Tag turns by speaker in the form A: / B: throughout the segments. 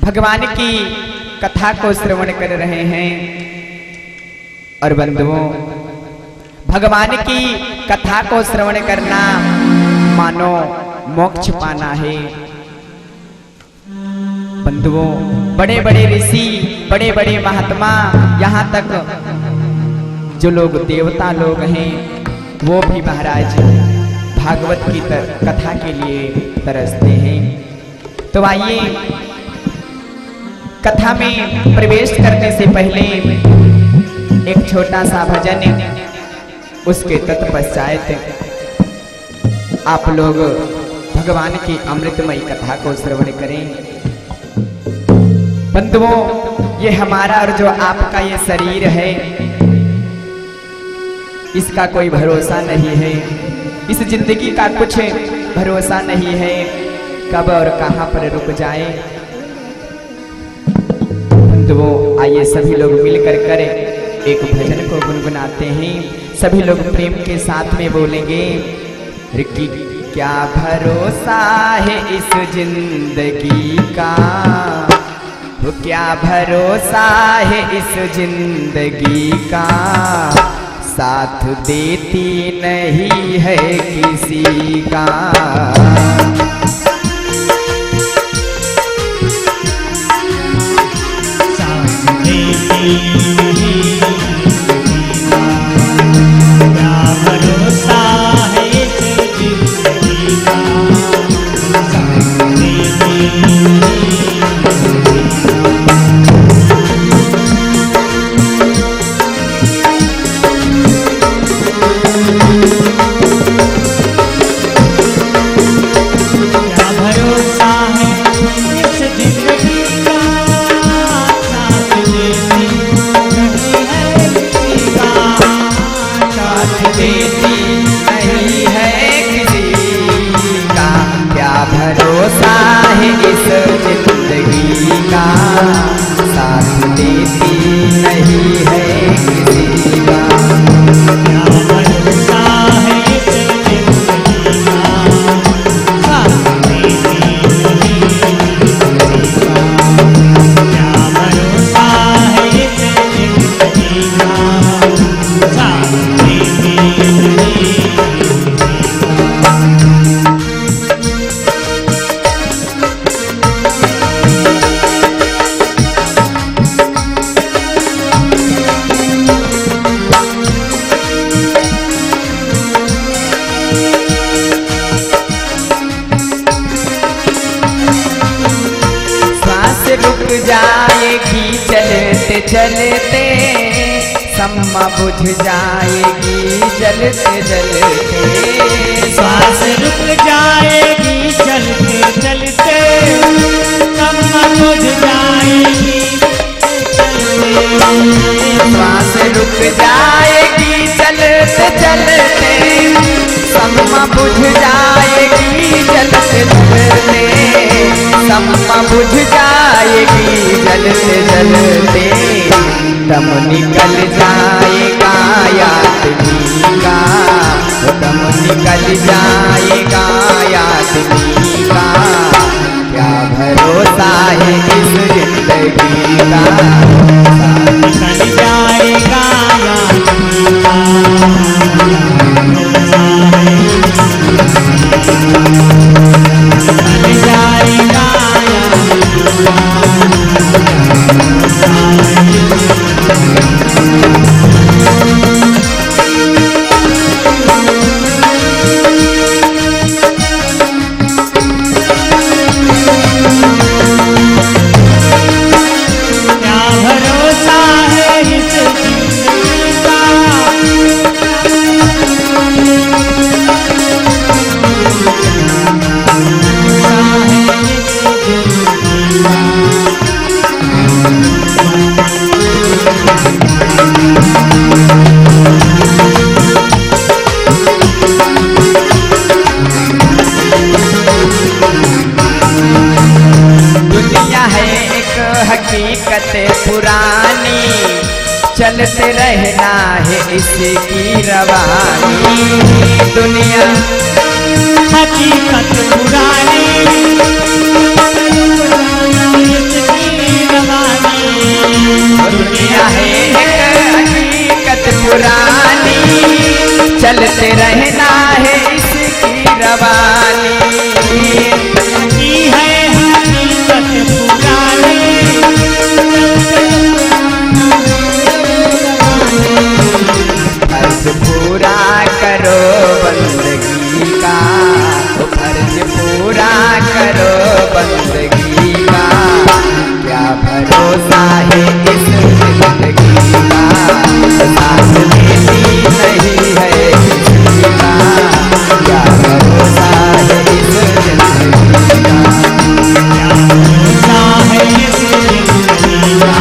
A: भगवान की कथा को श्रवण कर रहे हैं। और बंधुओं, भगवान की कथा को श्रवण करना मानो मोक्ष पाना है। बंधुओं, बड़े बड़े ऋषि, बड़े बड़े महात्मा, यहाँ तक जो लोग देवता लोग हैं वो भी महाराज भागवत की कथा के लिए तरसते हैं। तो आइए कथा में प्रवेश करने से पहले एक छोटा सा भजन, उसके तत्पश्चात आप लोग भगवान की अमृतमयी कथा को श्रवण करें। बंधुओं, ये हमारा और जो आपका ये शरीर है, इसका कोई भरोसा नहीं है। इस जिंदगी का कुछ भरोसा नहीं है, कब और कहां पर रुक जाए। बंधुओं, आइए सभी लोग मिलकर कर एक भजन को गुनगुनाते हैं। सभी लोग प्रेम के साथ में बोलेंगे, रिक्की क्या भरोसा है इस जिंदगी का, वो क्या भरोसा है इस जिंदगी का, साथ देती नहीं है किसी का।
B: साथ देती नहीं क्या भरोसा है इस जिंदगी का, साथ देती
A: भरोसा है इस जिंदगी का, साथ देती नहीं है किसी का।
B: क्या भरोसा है इस जिंदगी का, साथ देती नहीं किसी का। क्या भरोसा है इस जिंदगी का, साथ देती नहीं।
A: रुक जाएगी चलते चलते, सम्मा बुझ जाएगी जलते जलते।
B: सांस रुक जाएगी चलते चलते, सम्मा बुझ जाएगी
A: सांस रुक जाएगी चलते चलते, सम्मा बुझ जाएगी जलते जलते, सम्मा बुझ जाएगी जलते जलते। दम निकल जाएगा आदमी का, दम निकल जाएगा आदमी का, क्या भरोसा है इस जिंदगी का,
B: निकल जाएगा आदमी का। निकल जाएगा
A: हकीकत पुरानी, चलते रहना है इसकी रवानी। दुनिया
B: हकीकत पुरानी,
A: चलते रहना है इसकी रवानी।
B: की है हकीकत पुरानी,
A: फर्ज पूरा करो बंदगी का, फर्ज पूरा करो बंदगी का, क्या भरोसा है इस जिंदगी का, साथ देती नहीं है किसी का, क्या भरोसा है इस जिंदगी का,
B: क्या है इस जिंदगी का,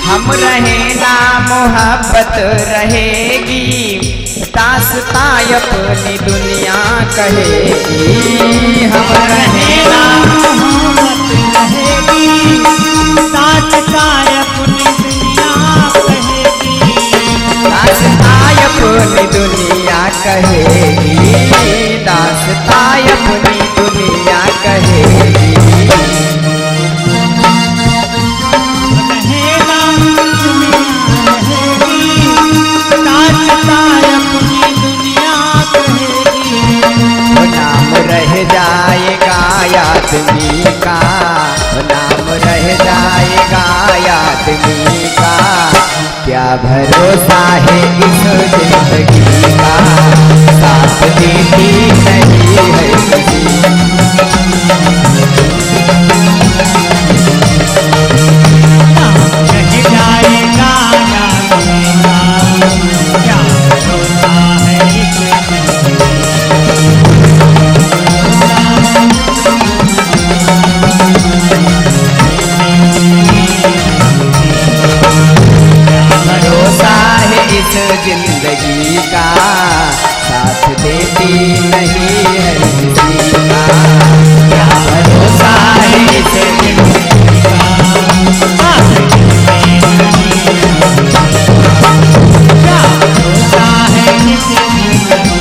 A: हम रहे ना मोहब्बत रहेगी, दास्तां अपनी दुनिया कहेगी, हम रहे ना
B: मोहब्बत रहेगी, दास्तां अपनी दुनिया कहेगी,
A: दास्तां अपनी दुनिया कहेगी, दास्तां अपनी दुनिया कहेगी, आदमी का नाम रह जाएगा आदमी का, क्या भरोसा है इस जिंदगी का, साथ देती नहीं है किसी,
B: रह जाएगा आदमी का, क्या भरोसा है इस जिंदगी का,
A: जिंदगी का, साथ देती नहीं है किसी का, क्या भरोसा है इस जिंदगी का,
B: साथ देती नहीं है, क्या भरोसा है इस जिंदगी का,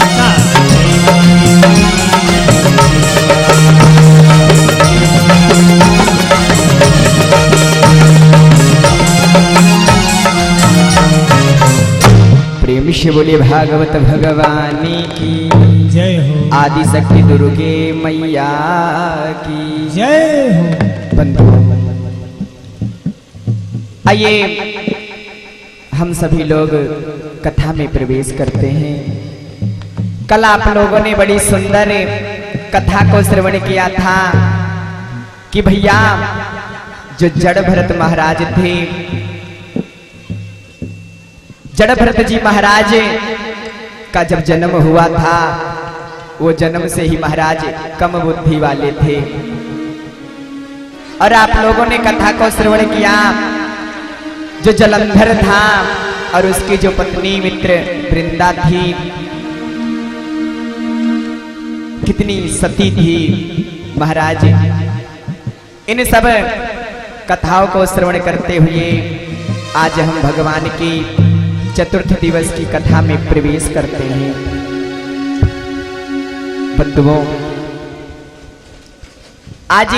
B: साथ देती नहीं
A: प्रेम से बोले भागवत भगवानी की
B: जय हो,
A: आदि शक्ति दुर्गे मैया की
B: जय हो।
A: बंधु आइए हम सभी लोग कथा में प्रवेश करते हैं। कल आप लोगों ने बड़ी सुंदर कथा को श्रवण किया था कि भैया जो जड़ भरत महाराज थे, जड़ भरत जी महाराज का जब जन्म हुआ था, वो जन्म से ही महाराज कम बुद्धि वाले थे। और आप लोगों ने कथा को श्रवण किया, जो जलंधर था और उसकी जो पत्नी मित्र वृंदा थी, कितनी सती थी महाराज। इन सब कथाओं को श्रवण करते हुए आज हम भगवान की चतुर्थ दिवस की कथा में प्रवेश करते हैं। बंधुओं, आज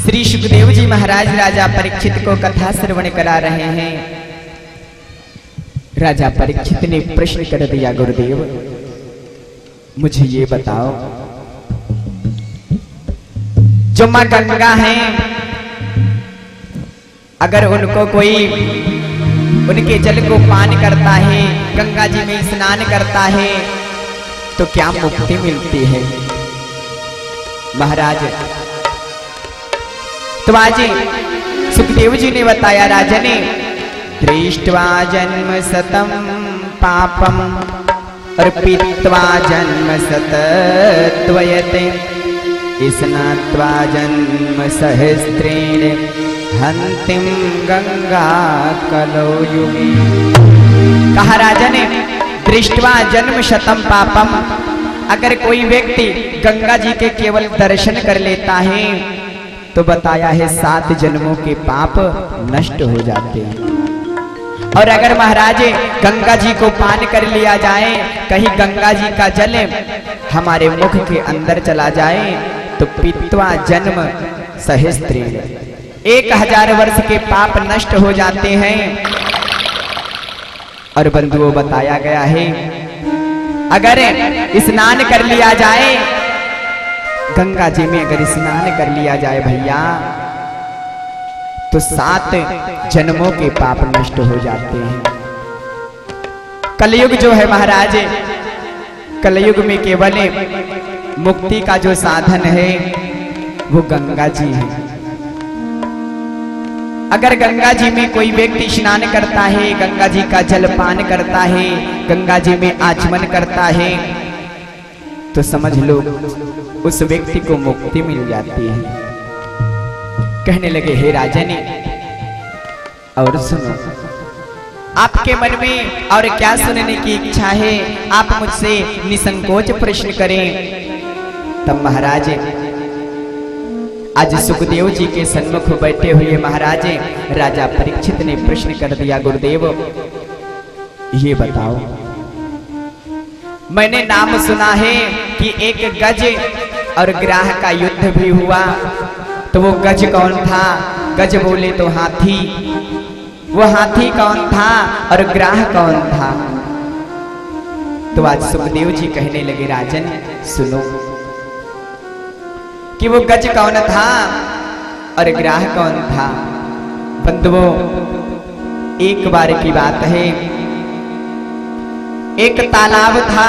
A: श्री सुखदेव जी महाराज राजा परीक्षित को कथा श्रवण करा रहे हैं। राजा परीक्षित ने प्रश्न कर दिया, गुरुदेव मुझे ये बताओ, जो मां गंगा हैं, अगर उनको कोई उनके जल को पान करता है, गंगा जी में स्नान करता है, तो क्या मुक्ति मिलती है? महाराज तो आज सुखदेव जी ने बताया राजने, दृष्ट्वा जन्म शतम पापम और पीत्वा जन्म शतद्वयते स्नात्वा जन्म सहस्रेण हंतिम गंगा कलो युगे। कहा राजा ने, दृष्ट्वा जन्म शतम पापम, अगर कोई व्यक्ति गंगा जी के केवल दर्शन कर लेता है तो बताया है 7 जन्मों के पाप नष्ट हो जाते हैं। और अगर महाराज गंगा जी को पान कर लिया जाए, कहीं गंगा जी का जल हमारे मुख के अंदर चला जाए तो पीत्वा जन्म सहस्त्रेण, 1000 वर्ष के पाप नष्ट हो जाते हैं। और बंधुओं बताया गया है, अगर स्नान कर लिया जाए, गंगा जी में अगर स्नान कर लिया जाए भैया, तो 7 जन्मों के पाप नष्ट हो जाते हैं। कलयुग जो है महाराज, कलयुग में केवल मुक्ति का जो साधन है वो गंगा जी है। अगर गंगा जी में कोई व्यक्ति स्नान करता है, गंगा जी का जलपान करता है, गंगा जी में आचमन करता है, तो समझ लो उस व्यक्ति को मुक्ति मिल जाती है। कहने लगे, हे राजनी, और सुनो, आपके मन में और क्या सुनने की इच्छा है, आप मुझसे निसंकोच प्रश्न करें। तब महाराज आज सुखदेव जी के सन्मुख बैठे हुए महाराज राजा परीक्षित ने प्रश्न कर दिया, गुरुदेव ये बताओ, मैंने नाम सुना है कि एक गज और ग्राह का युद्ध भी हुआ, तो वो गज कौन था? गज बोले तो हाथी, वो हाथी कौन था और ग्राह कौन था? तो आज सुखदेव जी कहने लगे, राजन सुनो कि वो गज कौन था और ग्राह कौन था। बंधुओं, एक बार की बात है, एक तालाब था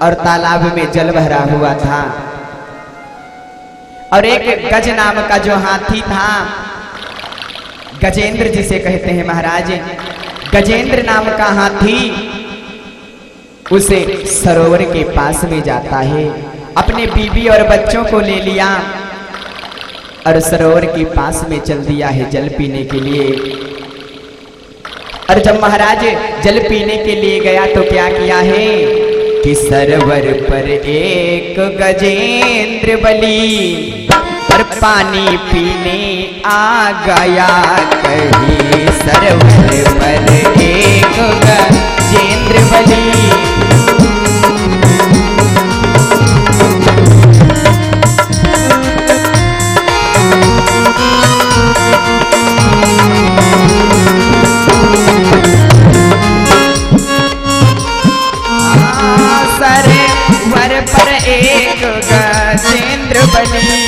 A: और तालाब में जल भरा हुआ था, और एक गज नाम का जो हाथी था, गजेंद्र जिसे कहते हैं महाराज, गजेंद्र नाम का हाथी उसे सरोवर के पास में जाता है, अपने बीबी और बच्चों को ले लिया और सरोवर के पास में चल दिया है जल पीने के लिए। और जब महाराज जल पीने के लिए गया तो क्या किया है कि सरोवर पर एक गजेंद्र बलि और पानी पीने आ गया। कहीं सरोवर पर एक गजेंद्र बलि पर एक गजेंद्र बलि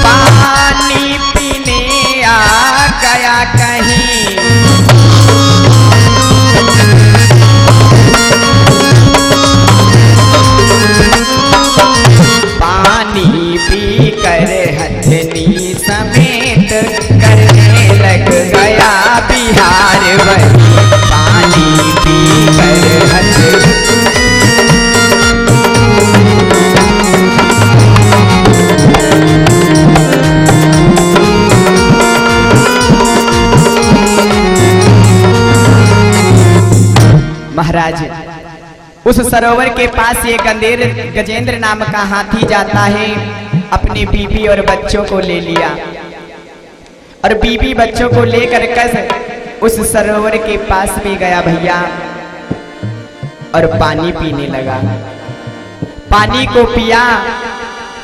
A: पानी पीने आ गया। कहीं पानी पी कर हथनी समेत करने लग गया बिहार बलि। पानी पी कर हथनी महाराज उस सरोवर के पास ये गजेंद्र नाम का हाथी जाता है, अपनी बीबी और बच्चों को ले लिया और बीबी बच्चों को लेकर कर उस सरोवर के पास में गया भैया और पानी पीने लगा। पानी को पिया,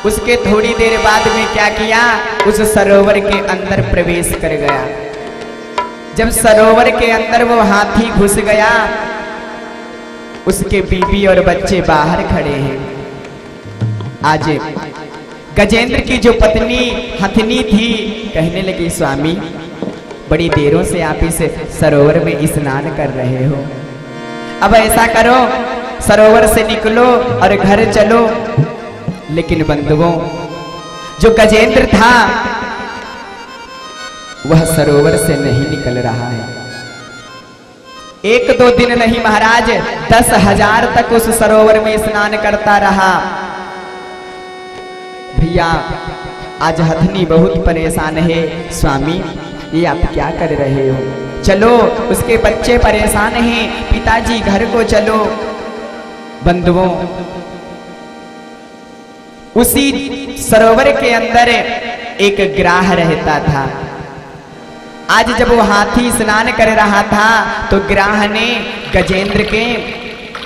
A: उसके थोड़ी देर बाद में क्या किया, उस सरोवर के अंदर प्रवेश कर गया। जब सरोवर के अंदर वो हाथी घुस गया, उसके बीबी और बच्चे बाहर खड़े हैं। आज गजेंद्र की जो पत्नी हथनी थी कहने लगी, स्वामी बड़ी देरों से आप इस सरोवर में स्नान कर रहे हो, अब ऐसा करो सरोवर से निकलो और घर चलो। लेकिन बंधुओं, जो गजेंद्र था वह सरोवर से नहीं निकल रहा है। 1-2 दिन नहीं महाराज, 10,000 तक उस सरोवर में स्नान करता रहा। भैया आज हथनी बहुत परेशान है। स्वामी ये आप क्या कर रहे हो? चलो, उसके बच्चे परेशान हैं, पिताजी घर को चलो। बंधुओं, उसी सरोवर के अंदर एक ग्राह रहता था। आज जब वो हाथी स्नान कर रहा था तो ग्राह ने गजेंद्र के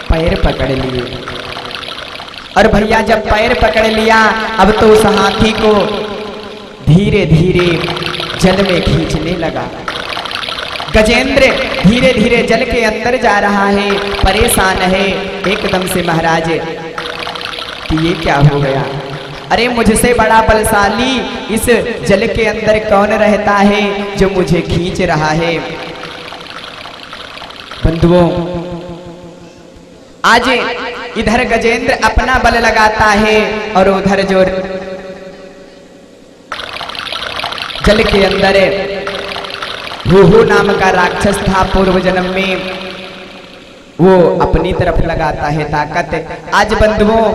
A: पैर पकड़ लिए। और भैया जब पैर पकड़ लिया, अब तो उस हाथी को धीरे धीरे जल में खींचने लगा। गजेंद्र धीरे धीरे जल के अंदर जा रहा है, परेशान है एकदम से। महाराज कि ये क्या हो गया? अरे मुझसे बड़ा बलशाली इस जल के अंदर कौन रहता है जो मुझे खींच रहा है? बंधुओं, आज इधर गजेंद्र अपना बल लगाता है और उधर जो जल के अंदर हुहु नाम का राक्षस था पूर्व जन्म में, वो अपनी तरफ लगाता है ताकत। आज बंधुओं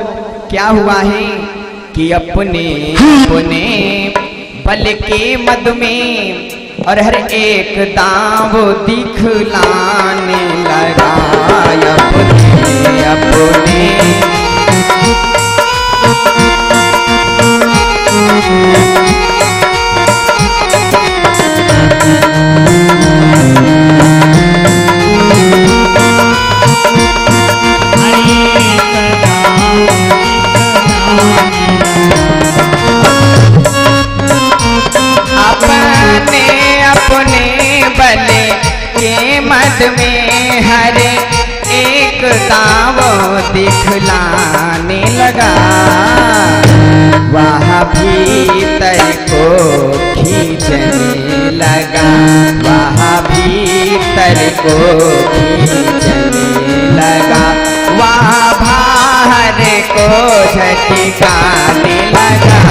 A: क्या हुआ है कि अपने बल के मद में और हर एक दांव दिखलाने लगा। अपने बल के मद में हर एक दांव दिखलाने लगा। वह भीतर को खींचने लगा, वह भीतर को खींचने लगा, वह बाहर को झटकाने लगा।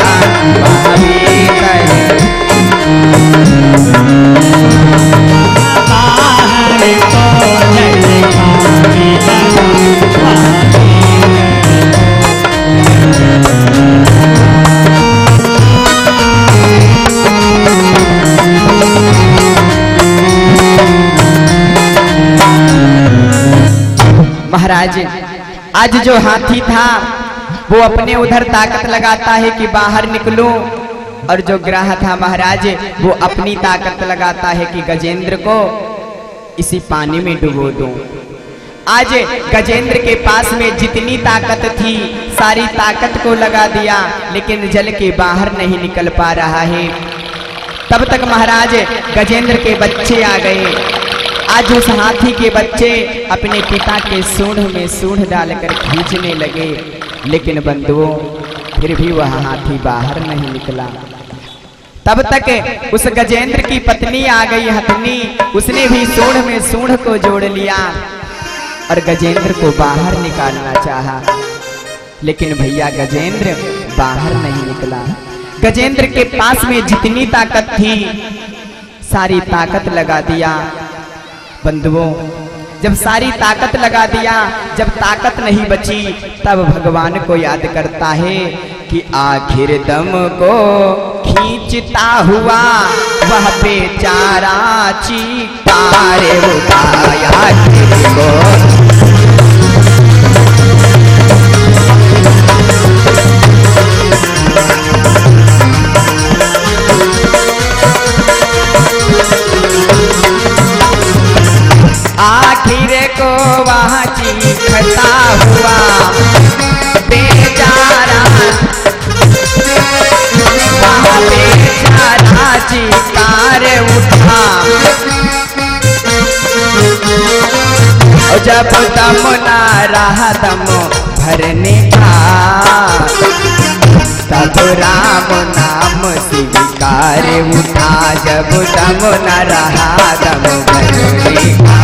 A: वह भीतर महाराज आज जो हाथी था वो अपने उधर ताकत लगाता है कि बाहर निकलूं, और जो ग्राह था महाराज वो अपनी ताकत लगाता है कि गजेंद्र को इसी पानी में डुबो दूं। आज गजेंद्र के पास में जितनी ताकत थी सारी ताकत को लगा दिया, लेकिन जल के बाहर नहीं निकल पा रहा है। तब तक महाराज गजेंद्र के बच्चे आ गए। आज उस हाथी के बच्चे अपने पिता के सूंड में सूंड डालकर खींचने लगे, लेकिन बंधुओं फिर भी वह हाथी बाहर नहीं निकला। तब तक उस गजेंद्र की पत्नी आ गई हथनी, उसने भी सूंड में सूंड को जोड़ लिया और गजेंद्र को बाहर निकालना चाहा, लेकिन भैया गजेंद्र बाहर नहीं निकला। गजेंद्र के पास में जितनी ताकत थी सारी ताकत लगा दिया। बंधुओं जब सारी ताकत लगा दिया, जब ताकत नहीं बची, तब भगवान को याद करता है कि आखिर दम को खींचता हुआ वह बेचारा चीकारे उठाया को। आखिर को वहाँ चीखता हुआ बेचारा, वहाँ बेचारा चीकार उठा। जब दम ना रहा दम भरने का, तब राम नाम स्वीकार उठा। जब दम न रहा दम भरने का,